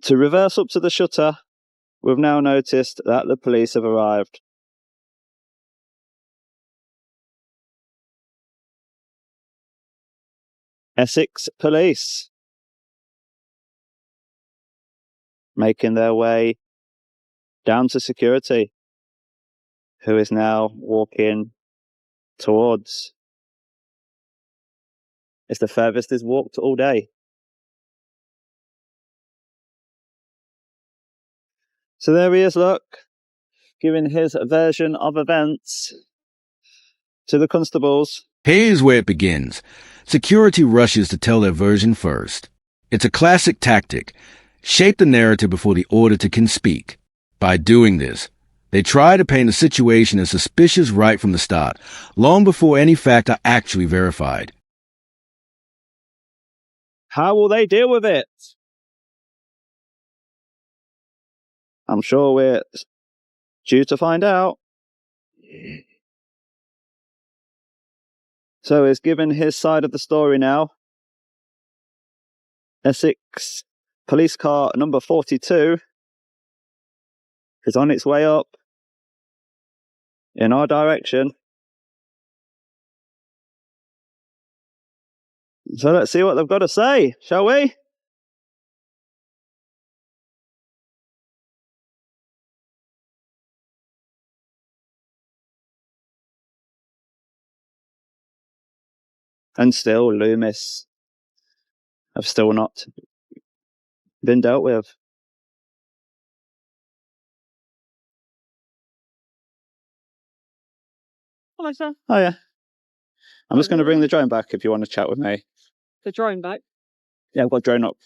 To reverse up to the shutter, we've now noticed that the police have arrived. Essex Police, making their way down to security, who is now walking towards. It's the furthest he's walked all day. So there he is, look, giving his version of events to the constables. Here's where it begins. Security rushes to tell their version first. It's a classic tactic. Shape the narrative before the auditor can speak. By doing this, they try to paint a situation as suspicious right from the start, long before any facts are actually verified. How will they deal with it? I'm sure we're due to find out. So he's given his side of the story now. Essex police car number 42 is on its way up in our direction. So let's see what they've got to say, shall we? And still, Loomis have still not been dealt with. Hello, sir. Oh, yeah. I'm just going to bring the drone back if you want to chat with me. The drone back? Yeah, I've got a drone up.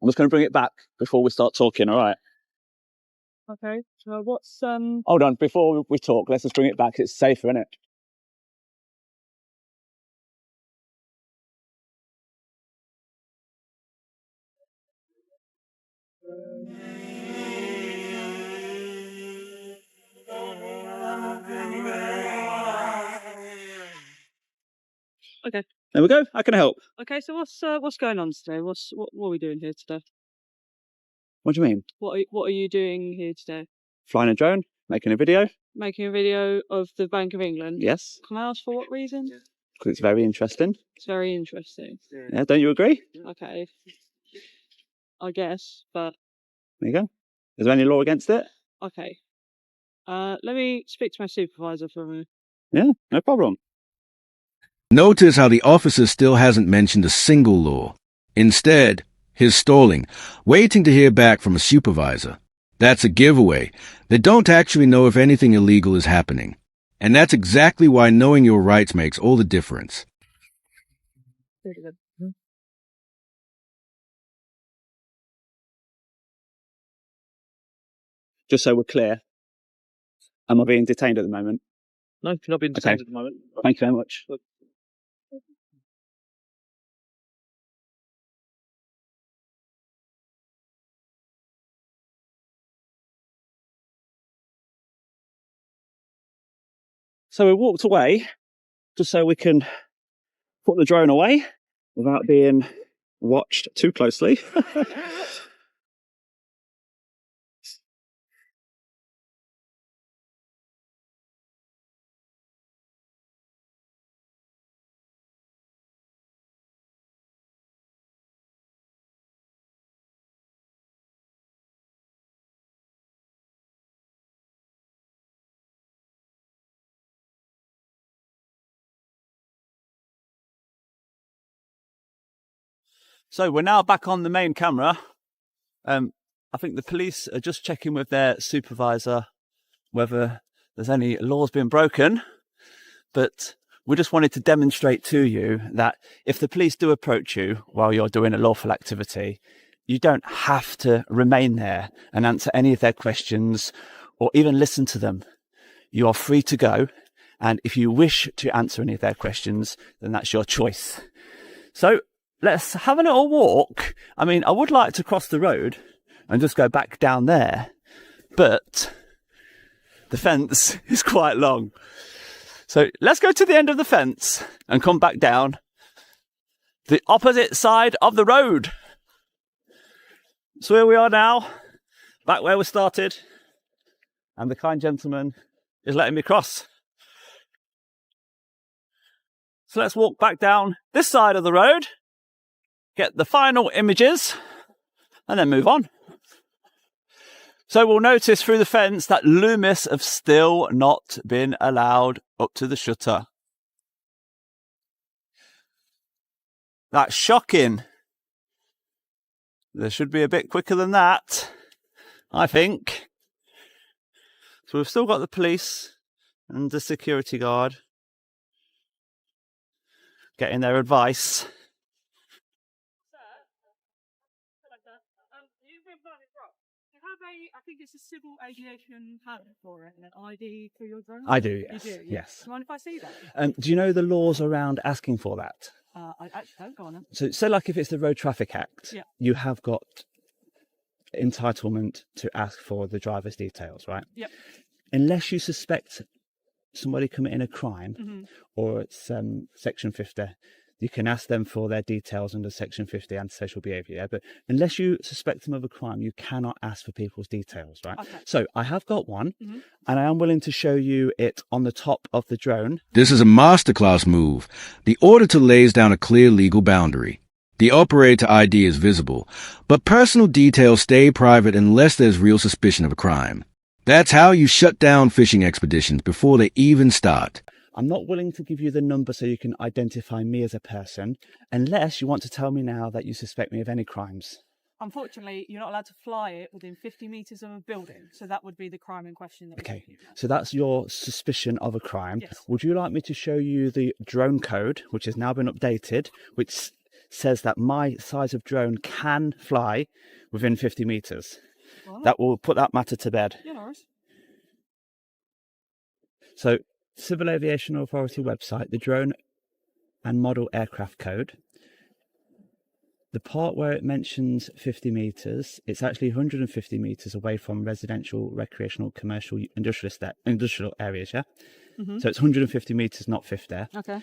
I'm just going to bring it back before we start talking, all right? Okay. So what's Hold on, before we talk, let's just bring it back. It's safer, isn't it? Okay. There we go. I can help. Okay, so what's going on today? What are we doing here today? What do you mean? What are you doing here today? Flying a drone? Making a video? Making a video of the Bank of England? Yes. Can I ask for what reason? Because it's very interesting. It's very interesting. Yeah, don't you agree? Okay. I guess, but... There you go. Is there any law against it? Okay. Let me speak to my supervisor for a minute. Yeah, no problem. Notice how the officer still hasn't mentioned a single law. Instead, he's stalling, waiting to hear back from a supervisor. That's a giveaway. They don't actually know if anything illegal is happening. And that's exactly why knowing your rights makes all the difference. Just so we're clear, am I being detained at the moment? No, you're not being detained at the moment. Thank you very much. So we walked away just so we can put the drone away without being watched too closely. So we're now back on the main camera. I think the police are just checking with their supervisor whether there's any laws being broken. But we just wanted to demonstrate to you that if the police do approach you while you're doing a lawful activity, you don't have to remain there and answer any of their questions or even listen to them. You are free to go. And if you wish to answer any of their questions, then that's your choice. So let's have a little walk. I mean, I would like to cross the road and just go back down there, but the fence is quite long. So let's go to the end of the fence and come back down the opposite side of the road. So here we are now, back where we started, and the kind gentleman is letting me cross. So let's walk back down this side of the road, get the final images, and then move on. So we'll notice through the fence that Loomis have still not been allowed up to the shutter. That's shocking. They should be a bit quicker than that, I think. So we've still got the police and the security guard getting their advice. I think it's a civil aviation patent for it and an ID for your drone. I do, yes. You do, Yes. Do you mind if I see that? Do you know the laws around asking for that? I actually don't. Go on then. So say like if it's the Road Traffic Act, Yeah. you have got entitlement to ask for the driver's details, right? Yep. Unless you suspect somebody committing a crime, or it's Section 50, you can ask them for their details under Section 50 antisocial behaviour. Yeah? But unless you suspect them of a crime, you cannot ask for people's details, right? Okay. So I have got one, and I am willing to show you it on the top of the drone. This is a masterclass move. The auditor lays down a clear legal boundary. The operator ID is visible, but personal details stay private unless there's real suspicion of a crime. That's how you shut down fishing expeditions before they even start. I'm not willing to give you the number so you can identify me as a person, unless you want to tell me now that you suspect me of any crimes. Unfortunately, you're not allowed to fly it within 50 metres of a building, so that would be the crime in question. That Okay, so that's your suspicion of a crime. Yes. Would you like me to show you the drone code, which has now been updated, which says that my size of drone can fly within 50 metres? Well, That will put that matter to bed. yeah, no worries. So, Civil Aviation Authority website, the drone and model aircraft code. The part where it mentions 50 metres, it's actually 150 metres away from residential, recreational, commercial, industrial areas, yeah? So it's 150 metres, not 50. Okay.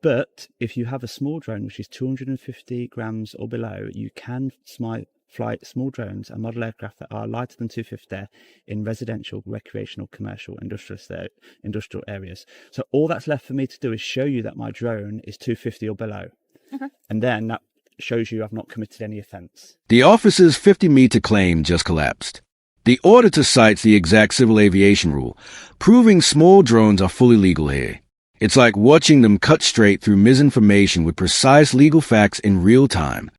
But if you have a small drone, which is 250 grams or below, you can fly small drones and model aircraft that are lighter than 250 in residential, recreational, commercial, industrial areas. So all that's left for me to do is show you that my drone is 250 or below. Okay. And then that shows you I've not committed any offence. The officer's 50-meter claim just collapsed. The auditor cites the exact civil aviation rule, proving small drones are fully legal here. It's like watching them cut straight through misinformation with precise legal facts in real time.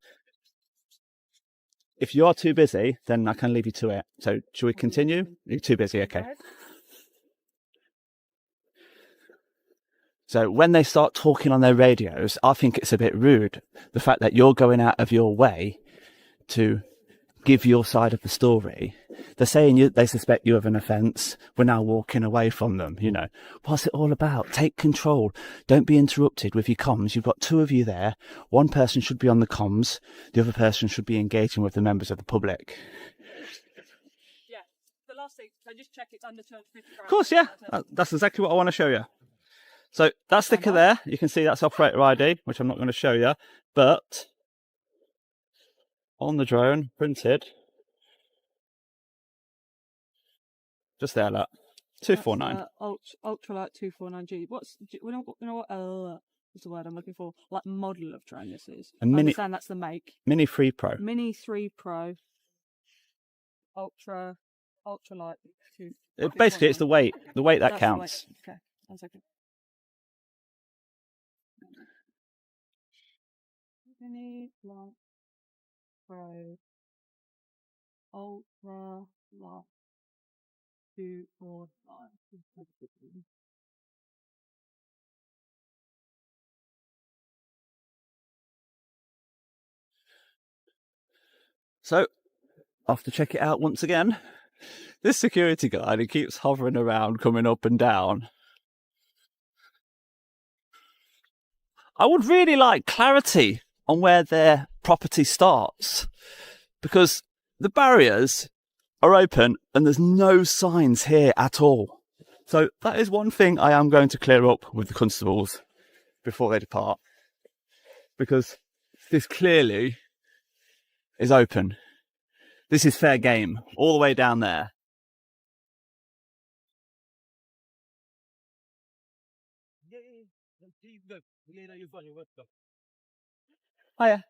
If you are too busy, then I can leave you to it. So should we continue? You're too busy, okay. So when they start talking on their radios, I think it's a bit rude. The fact that you're going out of your way to give your side of the story. They're saying they suspect you of an offence. We're now walking away from them, you know. What's it all about? Take control. Don't be interrupted with your comms. You've got two of you there. One person should be on the comms. The other person should be engaging with the members of the public. Yeah. The last thing, so just check it's under 250 grams. Of course, yeah. That's exactly what I want to show you. So that sticker there, you can see that's operator ID, which I'm not going to show you. But on the drone, printed, just there, look, 249. Ultralight 249G. You know what? What's the word I'm looking for? Like model of drone this is. A I mini, understand that's the make. Mini 3 Pro. Mini 3 Pro. Ultralight 2. Basically, it's the weight that That's counts. The weight. Okay, 1 second. Mini Light Pro. Ultralight 249. So, off to check it out once again. This security guard, he keeps hovering around, coming up and down. I would really like clarity on where their property starts, because the barriers are open and there's no signs here at all. So that is one thing I am going to clear up with the constables before they depart, because this clearly is open. This is fair game, all the way down there. Hiya.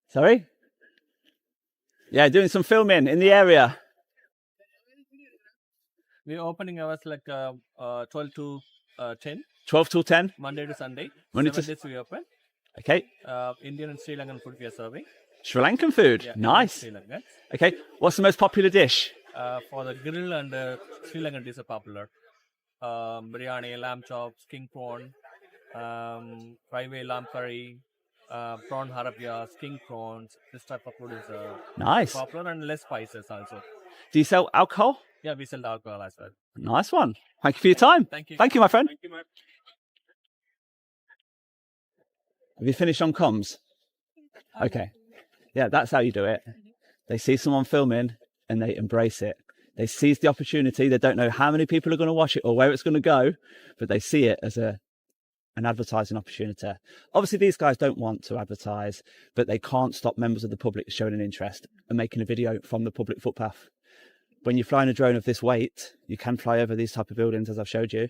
Sorry? Yeah, doing some filming in the area. We're opening hours like 12 to 10, 12 till 10? Monday to Sunday. Monday 7 to- days we open. Okay. Indian and Sri Lankan food we are serving. Sri Lankan food. Yeah, Nice. Sri Lankan. Okay. What's the most popular dish? For the grill and Sri Lankan dishes are popular. Biryani, lamb chops, king prawn, fried lamb curry, prawn harapiyas, king prawns. This type of food is Nice. popular and less spices also. Do you sell alcohol? Yeah, we sell alcohol as well. Nice one. Thank you for your time. Thank you. Thank you, my friend. Thank you, ma'am. Have you finished on comms? Okay. Yeah, that's how you do it. They see someone filming and they embrace it. They seize the opportunity. They don't know how many people are going to watch it or where it's going to go, but they see it as an advertising opportunity. Obviously, these guys don't want to advertise, but they can't stop members of the public showing an interest and making a video from the public footpath. When you're flying a drone of this weight, you can fly over these type of buildings, as I've showed you.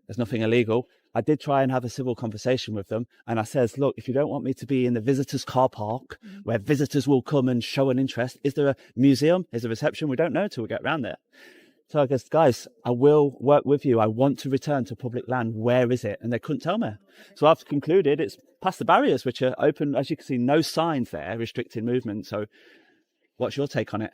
There's nothing illegal. I did try and have a civil conversation with them, and I says, look, if you don't want me to be in the visitors' car park where visitors will come and show an interest, is there a museum? Is there a reception? We don't know till we get around there. So I guess, guys, I will work with you. I want to return to public land. Where is it? And they couldn't tell me. So I've concluded it's past the barriers, which are open. As you can see, no signs there restricting movement. So what's your take on it?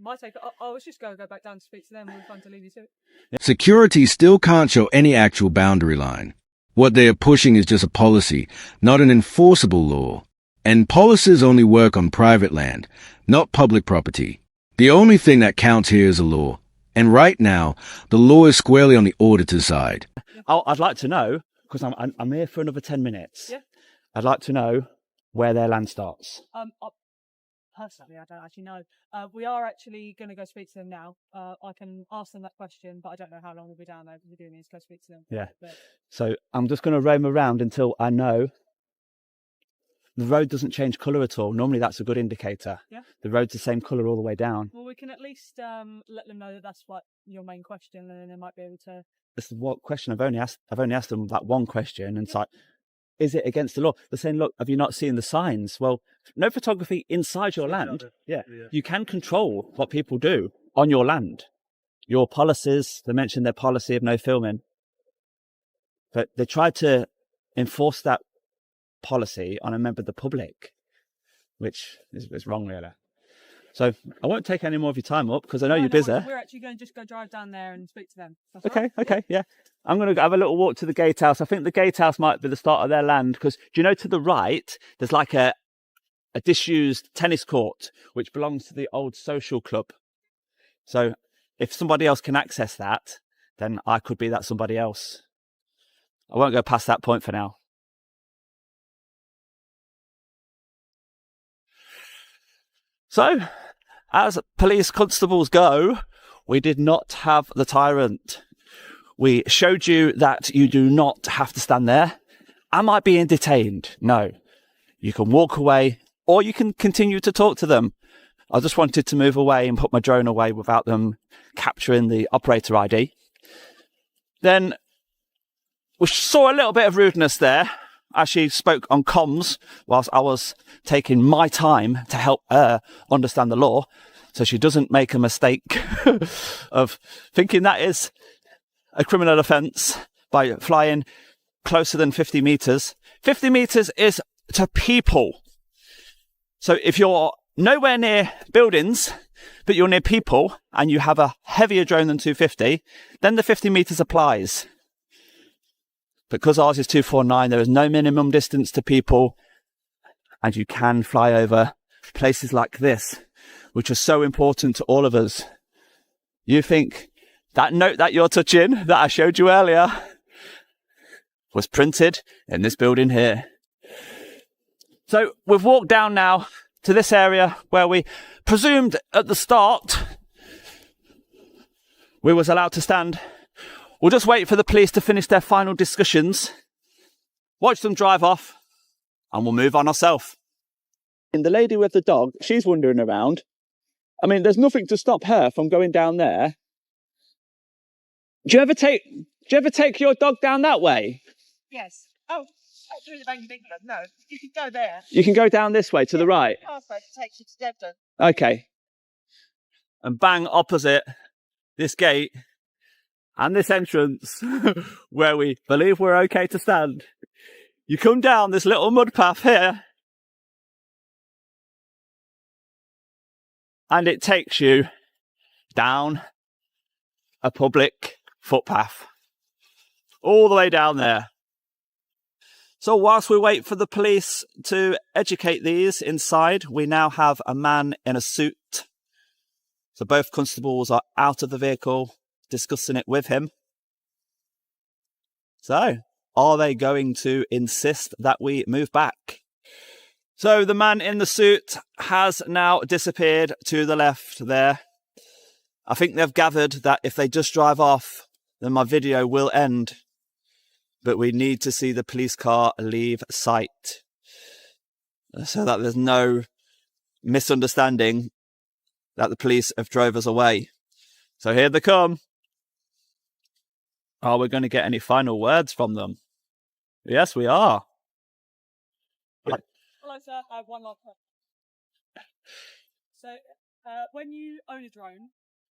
My take, I was just going to go back down to speak to them. We're fine to leave you to it. Security still can't show any actual boundary line. What they are pushing is just a policy, not an enforceable law. And policies only work on private land, not public property. The only thing that counts here is a law. And right now, the law is squarely on the auditor's side. I'd like to know, because I'm here for another 10 minutes. Yeah. I'd like to know where their land starts. Personally, I don't actually know. We are actually going to go speak to them now. I can ask them that question, but I don't know how long we'll be down there. We're doing is go speak to them. Yeah. But So I'm just going to roam around until I know the road doesn't change colour at all. Normally that's a good indicator. Yeah. The road's the same colour all the way down. well, we can at least let them know that that's what your main question, and then they might be able to. That's what question I've only asked them that one question, and it's like, is it against the law? They're saying, look, have you not seen the signs? Well, no photography inside your land. Yeah. You can control what people do on your land. Your policies, they mentioned their policy of no filming. But they tried to enforce that policy on a member of the public, which is wrong, really. So I won't take any more of your time up because I know you're busy. We're actually going to just go drive down there and speak to them. That's all right? Okay, yeah. I'm going to have a little walk to the gatehouse. I think the gatehouse might be the start of their land because, do you know, to the right, there's like a disused tennis court, which belongs to the old social club. So if somebody else can access that, then I could be that somebody else. I won't go past that point for now. So, as police constables go, we did not have the tyrant. We showed you that you do not have to stand there. Am I being detained? No. You can walk away or you can continue to talk to them. I just wanted to move away and put my drone away without them capturing the operator ID. Then we saw a little bit of rudeness there as she spoke on comms whilst I was taking my time to help her understand the law so she doesn't make a mistake of thinking that is a criminal offence by flying closer than 50 metres. 50 metres is to people. So if you're nowhere near buildings, but you're near people and you have a heavier drone than 250, then the 50 metres applies. Because ours is 249, there is no minimum distance to people, and you can fly over places like this, which are so important to all of us. You think that note that you're touching, that I showed you earlier, was printed in this building here. So we've walked down now to this area where we presumed at the start we was allowed to stand. We'll just wait for the police to finish their final discussions, watch them drive off, and we'll move on ourselves. And the lady with the dog, she's wandering around. I mean, there's nothing to stop her from going down there. Do you ever take your dog down that way? Yes. Oh, through the Bank of England. No, you can go there. You can go down this way to the right. The pathway takes you to Devon. Okay. And bang opposite this gate and this entrance where we believe we're okay to stand. You come down this little mud path here and it takes you down a public footpath all the way down there. So whilst we wait for the police to educate these inside, we now have a man in a suit. So both constables are out of the vehicle discussing it with him. So are they going to insist that we move back? So the man in the suit has now disappeared to the left there. I think they've gathered that if they just drive off, then my video will end. But we need to see the police car leave sight so that there's no misunderstanding that the police have drove us away. So here they come. Are we going to get any final words from them? Yes, we are. Hello, sir. I have one last question. So, when you own a drone,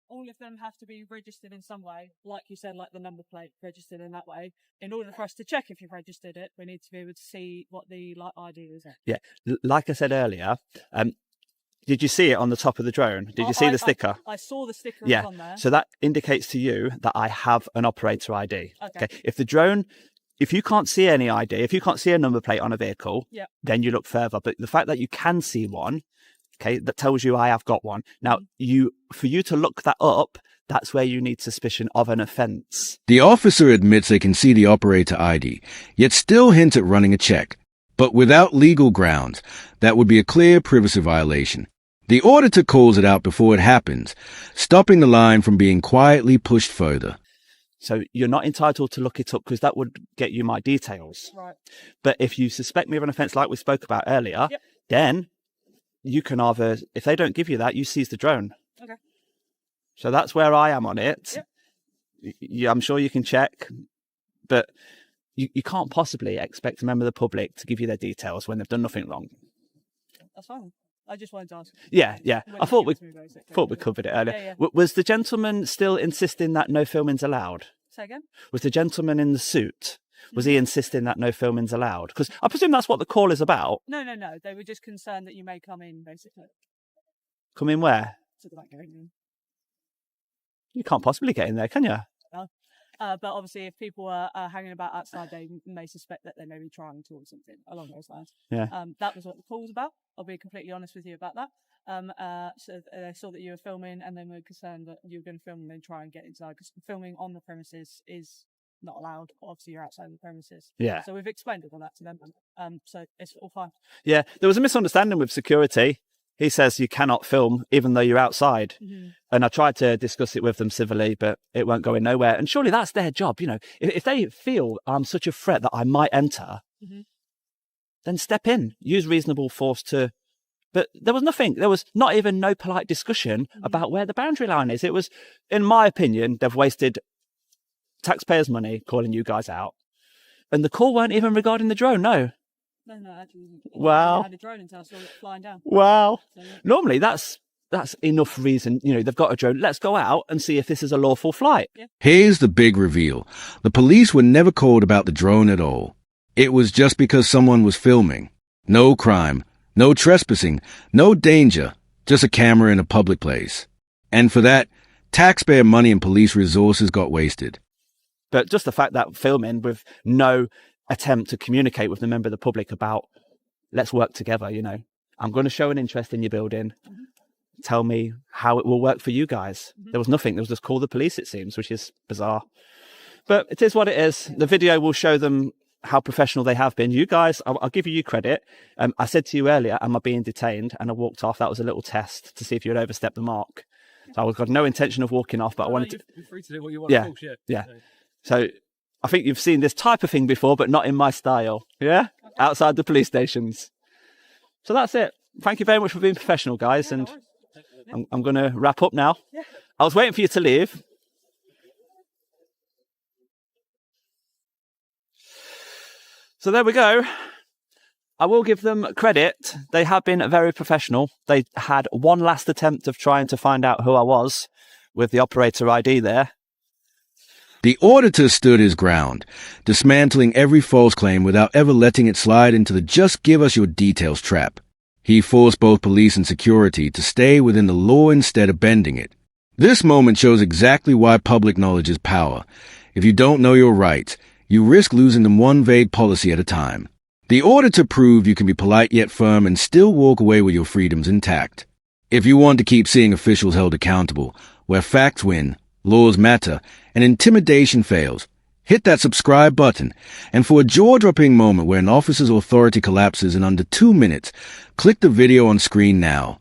all of them have to be registered in some way, like you said, like the number plate registered in that way. In order for us to check if you've registered it, we need to be able to see what the ID is. Yeah, like I said earlier, did you see it on the top of the drone? Did you see the sticker? I saw the sticker on there. So that indicates to you that I have an operator ID. Okay. If the drone, if you can't see any ID, if you can't see a number plate on a vehicle, then you look further. But the fact that you can see one, okay, that tells you I have got one. Now, for you to look that up, that's where you need suspicion of an offence. The officer admits they can see the operator ID, yet still hints at running a check. But without legal grounds, that would be a clear privacy violation. The auditor calls it out before it happens, stopping the line from being quietly pushed further. So you're not entitled to look it up because that would get you my details. Right. But if you suspect me of an offence like we spoke about earlier, then you can either, if they don't give you that, you seize the drone. Okay. So that's where I am on it. Yeah, I'm sure you can check, but you can't possibly expect a member of the public to give you their details when they've done nothing wrong. That's fine. I just wanted to ask. Yeah. I thought we covered it earlier. Was the gentleman still insisting that no filming's allowed? Say again? Was the gentleman in the suit, was he insisting that no filming's allowed? Because I presume that's what the call is about. No. They were just concerned that you may come in, basically. Come in where? To the back room. You can't possibly get in there, can you? No. But obviously, if people are hanging about outside, they may suspect that they may be trying to or something along those lines. Yeah. That was what the call was about. I'll be completely honest with you about that. So they saw that you were filming, and they were concerned that you were going to film and then try and get inside, because filming on the premises is not allowed. Obviously, you're outside the premises. Yeah. So we've explained all that to them. So it's all fine. Yeah. There was a misunderstanding with security. He says you cannot film even though you're outside. Mm-hmm. And I tried to discuss it with them civilly, but it weren't going nowhere. And surely that's their job. You know, if they feel I'm such a threat that I might enter, then step in, use reasonable force to. But there was nothing. There was not even no polite discussion about where the boundary line is. It was, in my opinion, they've wasted taxpayers' money calling you guys out. And the call weren't even regarding the drone, no. No, actually. Wow. I had a drone until I saw it flying down. Wow. So, yeah. Normally, that's enough reason. You know, they've got a drone. Let's go out and see if this is a lawful flight. Yeah. Here's the big reveal. The police were never called about the drone at all. It was just because someone was filming. No crime, no trespassing, no danger, just a camera in a public place. And for that, taxpayer money and police resources got wasted. But just the fact that filming with no attempt to communicate with the member of the public about, let's work together, you know. I'm going to show an interest in your building. Tell me how it will work for you guys. There was nothing. There was just call the police, it seems, which is bizarre. But it is what it is. The video will show them how professional they have been. You guys, I'll give you credit. I said to you earlier, am I being detained? And I walked off. That was a little test to see if you had overstepped the mark. So I got no intention of walking off, but I wanted to. You're free to do what you want. Yeah. So I think you've seen this type of thing before, but not in my style. Yeah? Outside the police stations. So that's it. thank you very much for being professional, guys. And No worries. I'm going to wrap up now. Yeah. I was waiting for you to leave. So there we go. I will give them credit. They have been very professional. They had one last attempt of trying to find out who I was with the operator ID there. The auditor stood his ground, dismantling every false claim without ever letting it slide into the just give us your details trap. He forced both police and security to stay within the law instead of bending it. This moment shows exactly why public knowledge is power. If you don't know your rights, you risk losing them one vague policy at a time. The auditor proved you can be polite yet firm and still walk away with your freedoms intact. If you want to keep seeing officials held accountable, where facts win, laws matter, and intimidation fails, hit that subscribe button, and for a jaw-dropping moment where an officer's authority collapses in under 2 minutes, click the video on screen now.